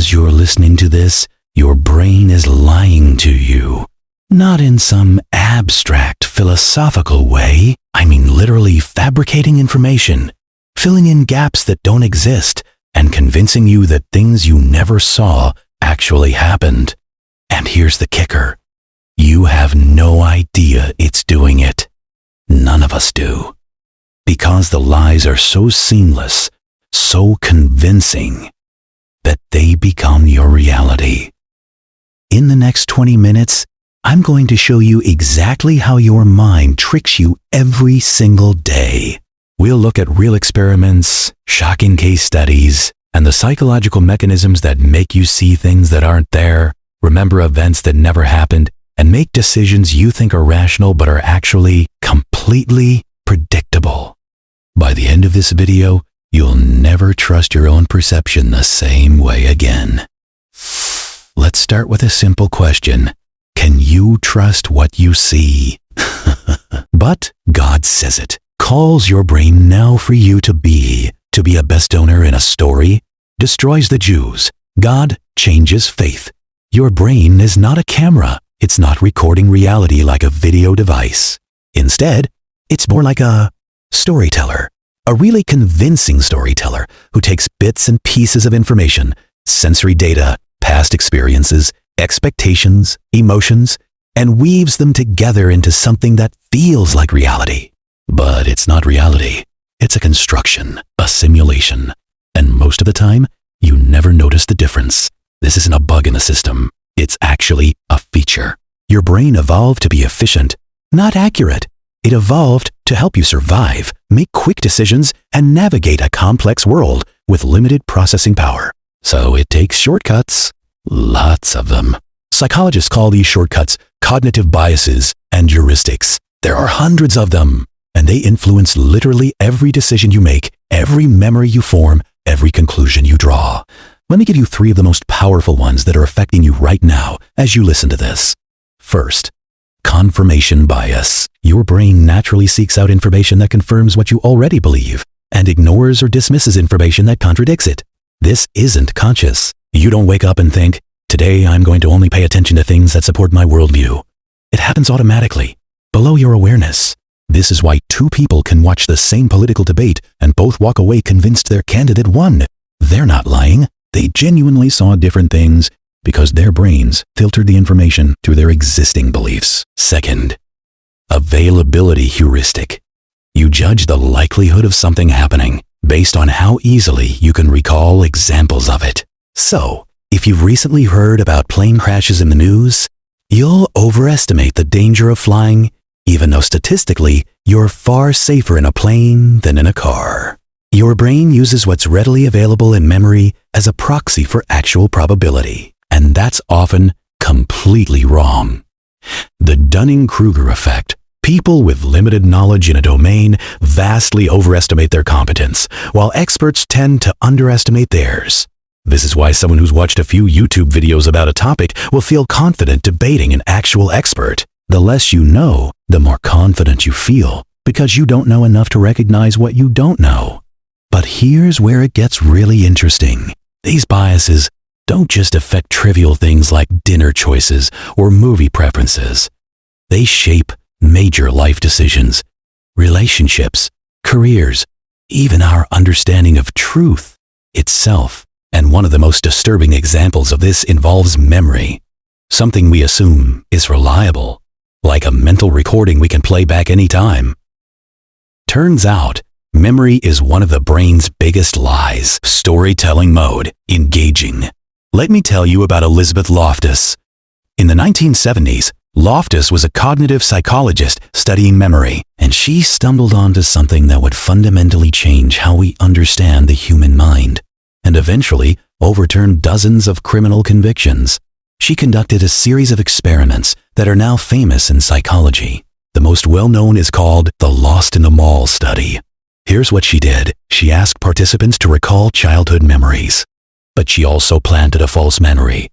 as you're listening to this, your brain is lying to you. Not in some abstract philosophical way. I mean literally fabricating information, filling in gaps that don't exist, and convincing you that things you never saw actually happened. And here's the kicker. You have no idea it's doing it. None of us do. Because the lies are so seamless, so convincing, that they become your reality. In the next 20 minutes, I'm going to show you exactly how your mind tricks you every single day. We'll look at real experiments, shocking case studies, and the psychological mechanisms that make you see things that aren't there, remember events that never happened, and make decisions you think are rational but are actually completely predictable. By the end of this video, you'll never trust your own perception the same way again. Let's start with a simple question. Can you trust what you see? But God says it. Calls your brain now for you to be a best owner in a story, destroys the Jews. God changes faith. Your brain is not a camera. It's not recording reality like a video device. Instead, it's more like a storyteller, a really convincing storyteller who takes bits and pieces of information, sensory data, past experiences, expectations, emotions, and weaves them together into something that feels like reality. But it's not reality. It's a construction, a simulation. And most of the time, you never notice the difference. This isn't a bug in the system. It's actually a feature. Your brain evolved to be efficient, not accurate. It evolved to help you survive, make quick decisions, and navigate a complex world with limited processing power. So it takes shortcuts. Lots of them. Psychologists call these shortcuts cognitive biases and heuristics. There are hundreds of them, and they influence literally every decision you make, every memory you form, every conclusion you draw. Let me give you 3 of the most powerful ones that are affecting you right now as you listen to this. First, confirmation bias. Your brain naturally seeks out information that confirms what you already believe and ignores or dismisses information that contradicts it. This isn't conscious. You don't wake up and think, today I'm going to only pay attention to things that support my worldview. It happens automatically, below your awareness. This is why 2 people can watch the same political debate and both walk away convinced their candidate won. They're not lying. They genuinely saw different things because their brains filtered the information through their existing beliefs. Second, availability heuristic. You judge the likelihood of something happening based on how easily you can recall examples of it. So, if you've recently heard about plane crashes in the news, you'll overestimate the danger of flying, even though statistically, you're far safer in a plane than in a car. Your brain uses what's readily available in memory as a proxy for actual probability, and that's often completely wrong. The Dunning-Kruger effect. People with limited knowledge in a domain vastly overestimate their competence, while experts tend to underestimate theirs. This is why someone who's watched a few YouTube videos about a topic will feel confident debating an actual expert. The less you know, the more confident you feel, because you don't know enough to recognize what you don't know. But here's where it gets really interesting. These biases don't just affect trivial things like dinner choices or movie preferences. They shape major life decisions, relationships, careers, even our understanding of truth itself. And one of the most disturbing examples of this involves memory, something we assume is reliable, like a mental recording we can play back anytime. Turns out, memory is one of the brain's biggest lies. Storytelling mode, engaging. Let me tell you about Elizabeth Loftus. In the 1970s, Loftus was a cognitive psychologist studying memory, and she stumbled onto something that would fundamentally change how we understand the human mind, and eventually overturned dozens of criminal convictions. She conducted a series of experiments that are now famous in psychology. The most well-known is called the Lost in the Mall study. Here's what she did. She asked participants to recall childhood memories, but she also planted a false memory.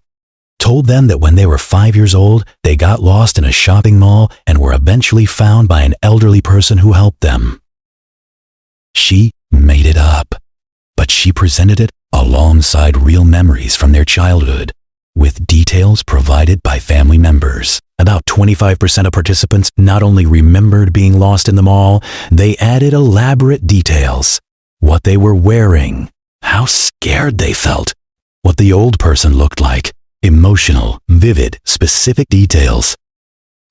Told them that when they were 5 years old, they got lost in a shopping mall and were eventually found by an elderly person who helped them. She made it up, but she presented it alongside real memories from their childhood, with details provided by family members. About 25% of participants not only remembered being lost in the mall, they added elaborate details. What they were wearing, how scared they felt, what the old person looked like, emotional, vivid, specific details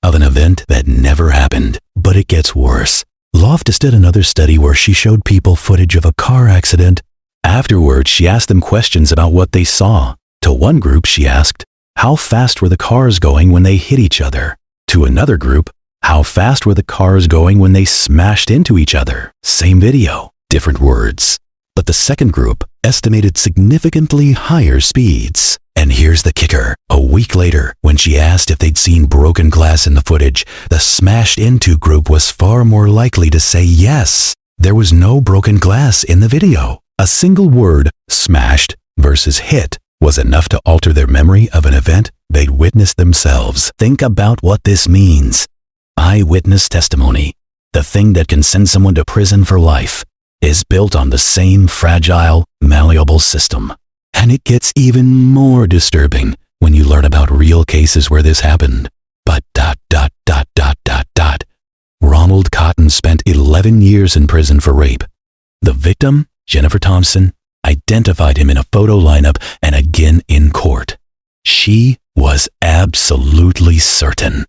of an event that never happened. But it gets worse. Loftus did another study where she showed people footage of a car accident. Afterwards, she asked them questions about what they saw. To one group, she asked, how fast were the cars going when they hit each other? To another group, how fast were the cars going when they smashed into each other? Same video, different words. But the second group estimated significantly higher speeds. And here's the kicker. A week later, when she asked if they'd seen broken glass in the footage, the smashed into group was far more likely to say yes. There was no broken glass in the video. A single word, smashed versus hit, was enough to alter their memory of an event they'd witnessed themselves. Think about what this means. Eyewitness testimony, the thing that can send someone to prison for life, is built on the same fragile, malleable system. And it gets even more disturbing when you learn about real cases where this happened. But ... Ronald Cotton spent 11 years in prison for rape. The victim, Jennifer Thompson, identified him in a photo lineup and again in court. She was absolutely certain.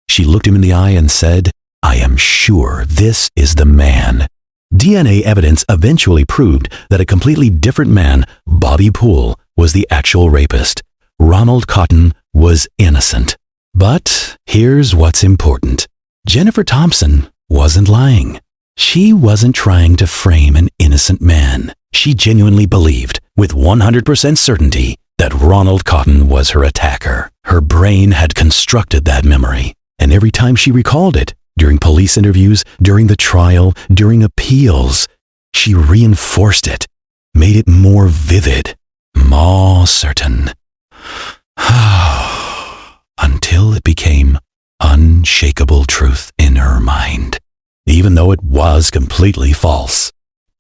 She looked him in the eye and said, "I am sure this is the man." DNA evidence eventually proved that a completely different man, Bobby Poole, was the actual rapist. Ronald Cotton was innocent. But here's what's important. Jennifer Thompson wasn't lying. She wasn't trying to frame an innocent man. She genuinely believed, with 100% certainty, that Ronald Cotton was her attacker. Her brain had constructed that memory, and every time she recalled it, during police interviews, during the trial, during appeals, she reinforced it, made it more vivid, more certain. Until it became unshakable truth in her mind, even though it was completely false.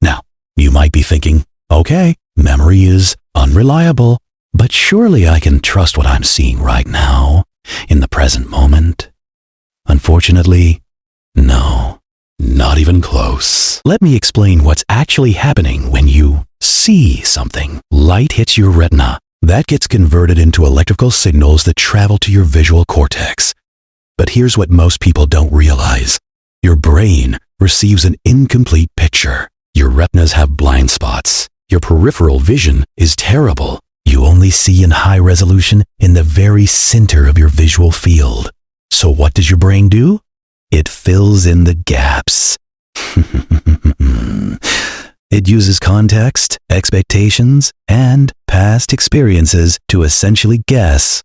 Now, you might be thinking, okay, memory is unreliable, but surely I can trust what I'm seeing right now, in the present moment. Unfortunately, no, not even close. Let me explain what's actually happening when you see something. Light hits your retina. That gets converted into electrical signals that travel to your visual cortex. But here's what most people don't realize. Your brain receives an incomplete picture. Your retinas have blind spots. Your peripheral vision is terrible. You only see in high resolution in the very center of your visual field. So what does your brain do? It fills in the gaps. It uses context, expectations, and past experiences to essentially guess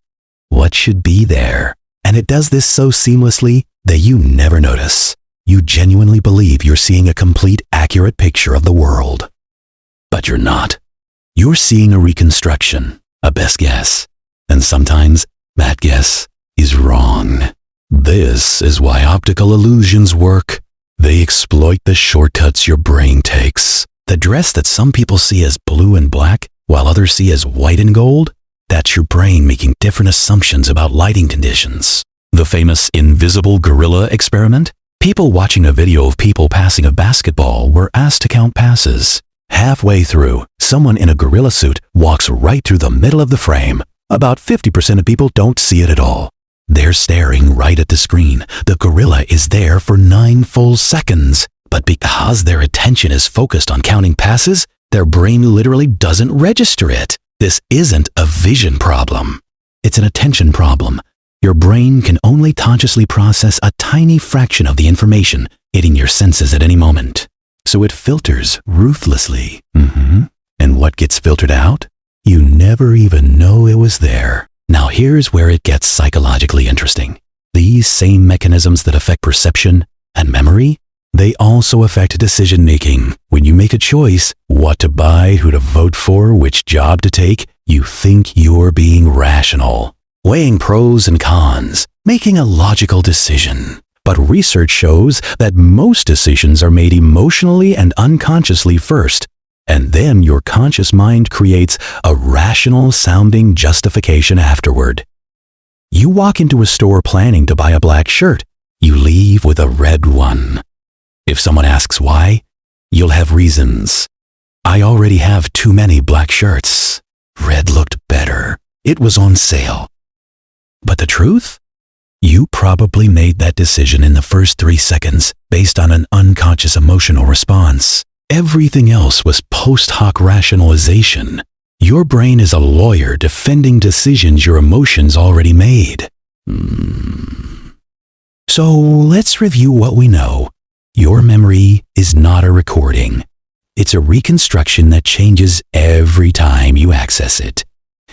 what should be there. And it does this so seamlessly that you never notice. You genuinely believe you're seeing a complete, accurate picture of the world. But you're not. You're seeing a reconstruction, a best guess. And sometimes that guess is wrong. This is why optical illusions work. They exploit the shortcuts your brain takes. The dress that some people see as blue and black, while others see as white and gold, that's your brain making different assumptions about lighting conditions. The famous invisible gorilla experiment? People watching a video of people passing a basketball were asked to count passes. Halfway through, someone in a gorilla suit walks right through the middle of the frame. About 50% of people don't see it at all. They're staring right at the screen. The gorilla is there for 9 full seconds. But because their attention is focused on counting passes, their brain literally doesn't register it. This isn't a vision problem. It's an attention problem. Your brain can only consciously process a tiny fraction of the information hitting your senses at any moment. So it filters ruthlessly. And what gets filtered out? You never even know it was there. Now here's where it gets psychologically interesting. These same mechanisms that affect perception and memory, they also affect decision-making. When you make a choice, what to buy, who to vote for, which job to take, you think you're being rational, weighing pros and cons, making a logical decision. But research shows that most decisions are made emotionally and unconsciously first, and then your conscious mind creates a rational-sounding justification afterward. You walk into a store planning to buy a black shirt. You leave with a red one. If someone asks why, you'll have reasons. I already have too many black shirts. Red looked better. It was on sale. But the truth? You probably made that decision in the first 3 seconds based on an unconscious emotional response. Everything else was post hoc rationalization. Your brain is a lawyer defending decisions your emotions already made. So let's review what we know. Your memory is not a recording. It's a reconstruction that changes every time you access it.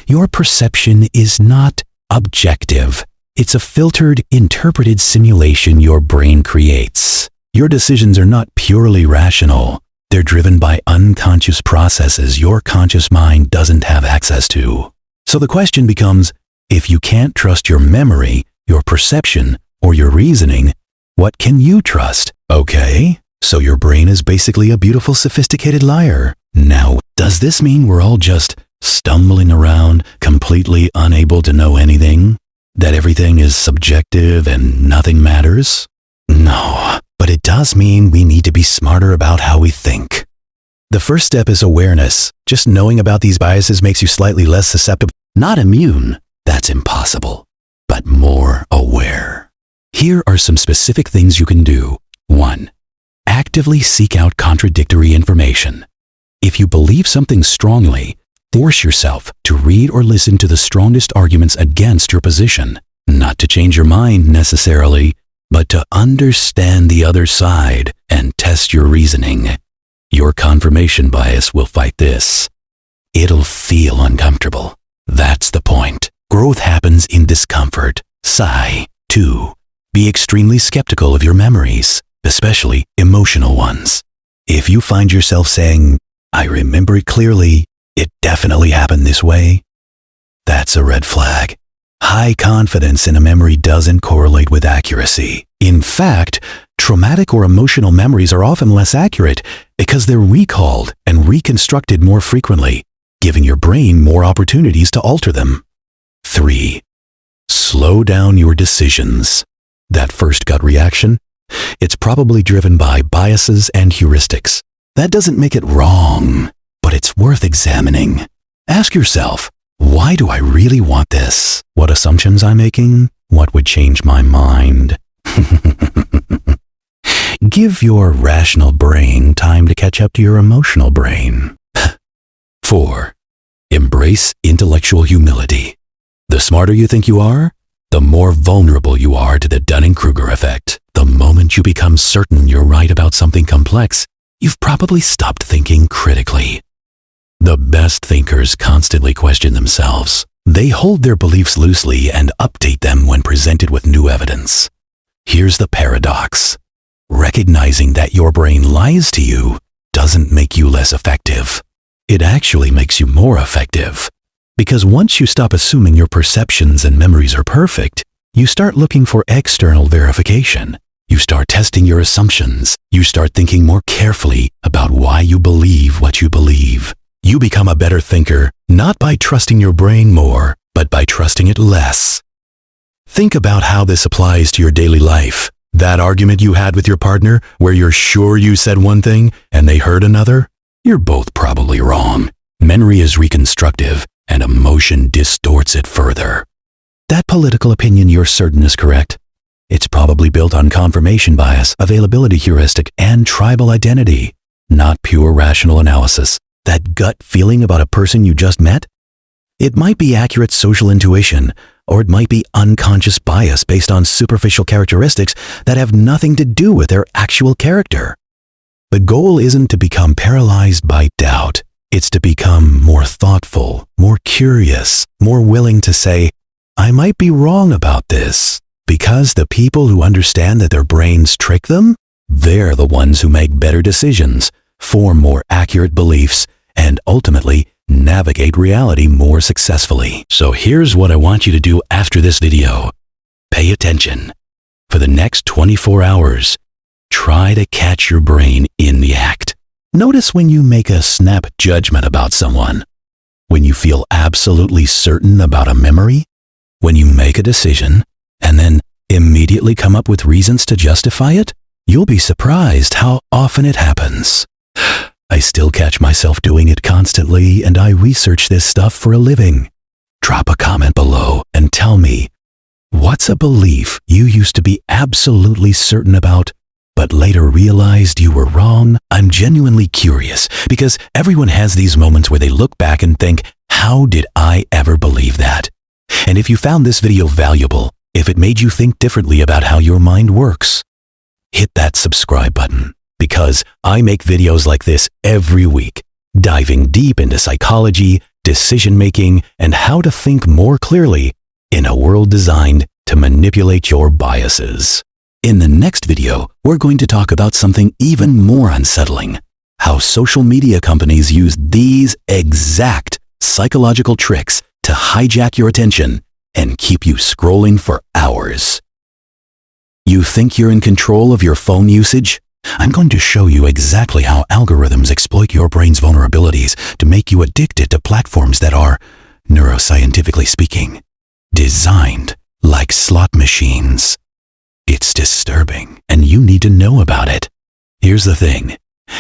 Your perception is not objective. It's a filtered, interpreted simulation your brain creates. Your decisions are not purely rational. They're driven by unconscious processes your conscious mind doesn't have access to. So the question becomes, if you can't trust your memory, your perception, or your reasoning, what can you trust? Okay, so your brain is basically a beautiful, sophisticated liar. Now, does this mean we're all just stumbling around, completely unable to know anything? That everything is subjective and nothing matters? No, but it does mean we need to be smarter about how we think. The first step is awareness. Just knowing about these biases makes you slightly less susceptible. Not immune, that's impossible, but more aware. Here are some specific things you can do. 1. Actively seek out contradictory information. If you believe something strongly, force yourself to read or listen to the strongest arguments against your position, not to change your mind necessarily, but to understand the other side and test your reasoning. Your confirmation bias will fight this. It'll feel uncomfortable. That's the point. Growth happens in discomfort. Sigh. 2. Be extremely skeptical of your memories, especially emotional ones. If you find yourself saying, "I remember it clearly, it definitely happened this way," that's a red flag. High confidence in a memory doesn't correlate with accuracy. In fact, traumatic or emotional memories are often less accurate because they're recalled and reconstructed more frequently, giving your brain more opportunities to alter them. 3. Slow down your decisions. That first gut reaction? It's probably driven by biases and heuristics. That doesn't make it wrong, but it's worth examining. Ask yourself, why do I really want this? What assumptions I'm making? What would change my mind? Give your rational brain time to catch up to your emotional brain. 4. Embrace intellectual humility. The smarter you think you are, the more vulnerable you are to the Dunning-Kruger effect. The moment you become certain you're right about something complex, you've probably stopped thinking critically. The best thinkers constantly question themselves. They hold their beliefs loosely and update them when presented with new evidence. Here's the paradox. Recognizing that your brain lies to you doesn't make you less effective. It actually makes you more effective. Because once you stop assuming your perceptions and memories are perfect, you start looking for external verification. You start testing your assumptions. You start thinking more carefully about why you believe what you believe. You become a better thinker, not by trusting your brain more, but by trusting it less. Think about how this applies to your daily life. That argument you had with your partner, where you're sure you said one thing and they heard another? You're both probably wrong. Memory is reconstructive, and emotion distorts it further. That political opinion you're certain is correct. It's probably built on confirmation bias, availability heuristic, and tribal identity, not pure rational analysis. That gut feeling about a person you just met? It might be accurate social intuition, or it might be unconscious bias based on superficial characteristics that have nothing to do with their actual character. The goal isn't to become paralyzed by doubt. It's to become more thoughtful, more curious, more willing to say, I might be wrong about this. Because the people who understand that their brains trick them, they're the ones who make better decisions, form more accurate beliefs, and ultimately navigate reality more successfully. So here's what I want you to do after this video. Pay attention. For the next 24 hours, try to catch your brain in the act. Notice when you make a snap judgment about someone, when you feel absolutely certain about a memory, when you make a decision, and then immediately come up with reasons to justify it. You'll be surprised how often it happens. I still catch myself doing it constantly, and I research this stuff for a living. Drop a comment below and tell me, what's a belief you used to be absolutely certain about, but later realized you were wrong? I'm genuinely curious, because everyone has these moments where they look back and think, how did I ever believe that? And if you found this video valuable, if it made you think differently about how your mind works, hit that subscribe button, because I make videos like this every week, diving deep into psychology, decision-making, and how to think more clearly in a world designed to manipulate your biases. In the next video, we're going to talk about something even more unsettling: how social media companies use these exact psychological tricks to hijack your attention and keep you scrolling for hours. You think you're in control of your phone usage? I'm going to show you exactly how algorithms exploit your brain's vulnerabilities to make you addicted to platforms that are, neuroscientifically speaking, designed like slot machines. It's disturbing, and you need to know about it. Here's the thing.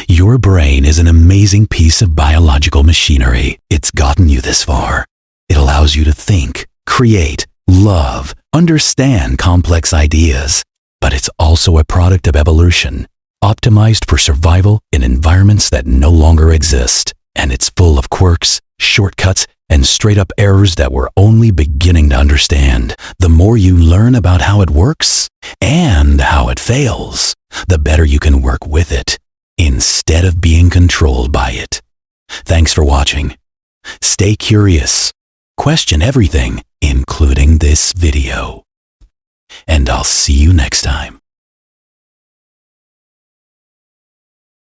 Your brain is an amazing piece of biological machinery. It's gotten you this far. It allows you to think, create, love, understand complex ideas. But it's also a product of evolution, optimized for survival in environments that no longer exist. And it's full of quirks, shortcuts, and straight-up errors that we're only beginning to understand. The more you learn about how it works and how it fails, the better you can work with it instead of being controlled by it. Thanks for watching. Stay curious. Question everything, including this video. And I'll see you next time.